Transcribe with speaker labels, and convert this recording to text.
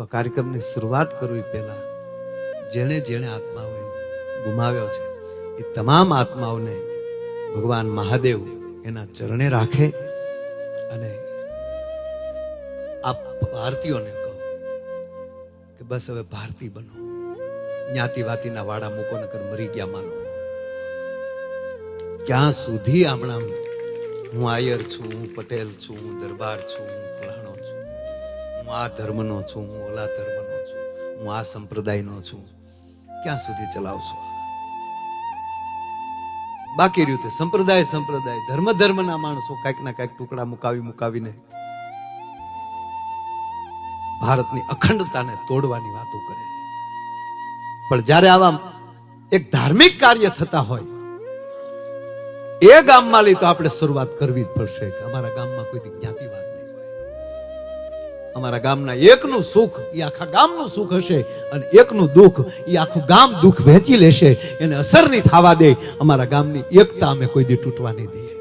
Speaker 1: તો કાર્યક્રમની શરૂઆત કરવી પહેલા જેણે જેણે આત્માઓ ગુમાવ્યો છે એ તમામ આત્માઓને ભગવાન મહાદેવ એના ચરણે રાખે અને આ ભારતીયોને કહો કે બસ હવે ભારતીય બનો, જ્ઞાતિવાતીના વાડા મૂકો નકર મરી ગયા માનો. ક્યાં સુધી હમણાં હું આયર છું, હું પટેલ છું, હું દરબાર છું, હું ફલાણો છું, હું આ ધર્મનો છું, હું ઓલા ધર્મનો છું, હું આ સંપ્રદાયનો છું, ક્યાં સુધી ચલાવશો? બાકી રહ્યું તે સંપ્રદાય ધર્મના માણસો કાંઈક ના કાંઈક ટુકડા મુકાવીને ભારતની અખંડતાને તોડવાની વાતો કરે. પણ જ્યારે આવા એક ધાર્મિક કાર્ય થતા હોય એ ગામમાં લઈ તો આપણે શરૂઆત કરવી જ પડશે કે અમારા ગામમાં કોઈ જ્ઞાતિવાદ નહીં હોય. અમારા ગામના એકનું સુખ એ આખા ગામનું સુખ હશે અને એકનું દુઃખ એ આખું ગામ દુઃખ વહેંચી લેશે. એને અસર નહીં થવા દે. અમારા ગામની એકતા અમે કોઈ દી તૂટવા નહીં દઈએ.